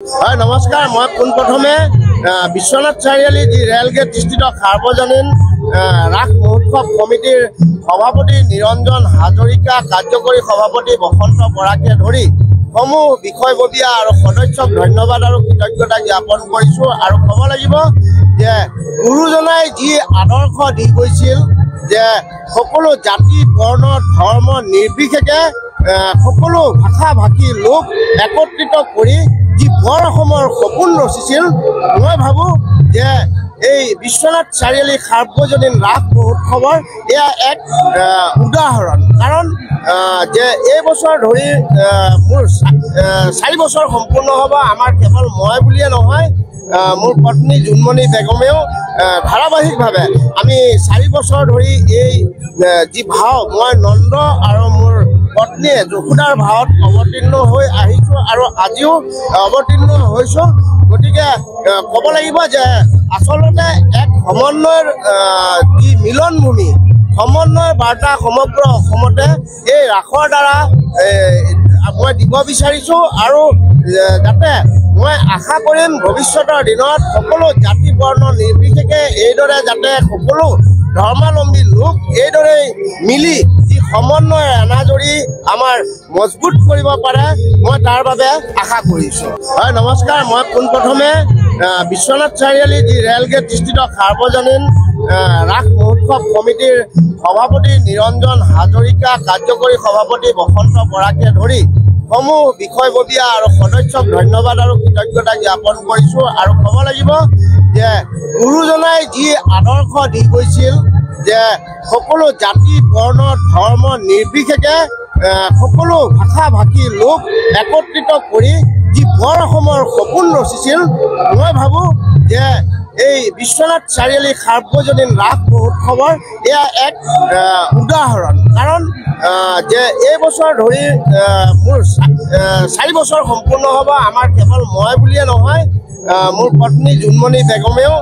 হয় নমস্কাৰ, মই পোনপ্ৰথমে বিশ্বনাথ চাৰিআলি যি ৰেলগেট স্থিত সাৰ্বজনীন ৰাস মহোৎসৱ কমিটিৰ সভাপতি নিৰঞ্জন হাজৰিকা, কাৰ্যকৰী সভাপতি বসন্ত বৰাকে ধৰি সমূহ বিষয়ববীয়া আৰু সদস্যক ধন্যবাদ আৰু কৃতজ্ঞতা জ্ঞাপন কৰিছোঁ। আৰু ক'ব লাগিব যে গুৰুজনাই যি আদৰ্শ দি গৈছিল যে সকলো জাতি বৰ্ণ ধৰ্ম নিৰ্বিশেষে সকলো ভাষা ভাষী লোক একত্ৰিত কৰি যি বৰ অসমৰ সপোন ৰচিছিল, মই ভাবোঁ যে এই বিশ্বনাথ চাৰিআলি সাৰ্বজনীন ৰাস মহোৎসৱৰ এয়া এক উদাহৰণ। কাৰণ যে এই বছৰ ধৰি মোৰ 4 বছৰ সম্পূৰ্ণ হ'ব। আমাৰ কেৱল মই বুলিয়ে নহয়, মোৰ পত্নী জোনমণি বেগমেও ধাৰাবাহিকভাৱে আমি 4 বছৰ ধৰি এই যি ভাও, মই নন্দ আৰু মোৰ পত্নীয়ে যশোদাৰ ভাৱত অৱতীৰ্ণ হৈ আহিছোঁ আৰু আজিও অৱতীৰ্ণ হৈছোঁ। গতিকে ক'ব লাগিব যে আচলতে এক সমন্বয়ৰ যি মিলনভূমি, সমন্বয় বাৰ্তা সমগ্ৰ অসমতে এই ৰাসৰ দ্বাৰা মই দিব বিচাৰিছোঁ। আৰু যাতে মই আশা কৰিম ভৱিষ্যতৰ দিনত সকলো জাতি বৰ্ণ নিৰ্বিশেষে এইদৰে যাতে সকলো ধৰ্মাৱলম্বী লোক এইদৰে মিলি যি সমন্বয় এনাজৰী আমাৰ মজবুত কৰিব পাৰে, মই তাৰ বাবে আশা কৰিছোঁ। হয় নমস্কাৰ, মই পোনপ্ৰথমে বিশ্বনাথ চাৰিআলি যি ৰেলগেট স্থিত সাৰ্বজনীন ৰাস মহোৎসৱ কমিটিৰ সভাপতি নিৰঞ্জন হাজৰিকা, কাৰ্যকৰী সভাপতি বসন্ত বৰাকে ধৰি সমূহ বিষয়ববীয়া আৰু সদস্যক ধন্যবাদ আৰু কৃতজ্ঞতা জ্ঞাপন কৰিছোঁ। আৰু ক'ব লাগিব যে গুৰুজনাই যি আদৰ্শ দি গৈছিল যে সকলো জাতি বৰ্ণ ধৰ্ম নিৰ্বিশেষে সকলো ভাষা ভাষী লোক একত্ৰিত কৰি যি বৰ অসমৰ সপোন ৰচিছিল, মই ভাবোঁ যে এই বিশ্বনাথ চাৰিআলি সাৰ্বজনীন ৰাস মহোৎসৱৰ এয়া এক উদাহৰণ। কাৰণ যে এই বছৰ ধৰি মোৰ 4 বছৰ সম্পূৰ্ণ হ'ব। আমাৰ কেৱল মই বুলিয়ে নহয়, মোৰ পত্নী জোনমণি বেগমেও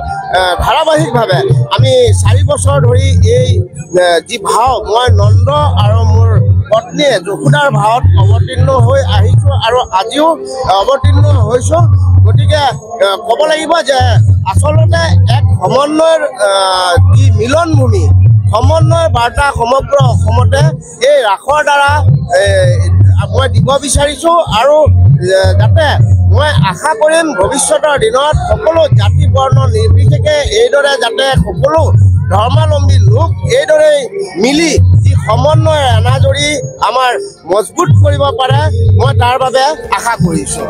ধাৰাবাহিকভাৱে আমি 4 বছৰ ধৰি এই যি ভাও, মই নন্দ আৰু মোৰ পত্নীয়ে যশোদাৰ ভাৱত অৱতীৰ্ণ হৈ আহিছোঁ আৰু আজিও অৱতীৰ্ণ হৈছোঁ। গতিকে ক'ব লাগিব যে আচলতে এক সমন্বয়ৰ যি মিলনভূমি, সমন্বয় বাৰ্তা সমগ্ৰ অসমতে এই ৰাসৰ দ্বাৰা মই দিব বিচাৰিছোঁ। আৰু যাতে মই আশা কৰিম ভৱিষ্যতৰ দিনত সকলো জাতি বৰ্ণ নিৰ্বিশেষে এইদৰে যাতে সকলো ধৰ্মাৱলম্বী লোক এইদৰে মিলি যি সমন্বয় এনাজৰী আমাৰ মজবুত কৰিব পাৰে, মই তাৰ বাবে আশা কৰিছোঁ।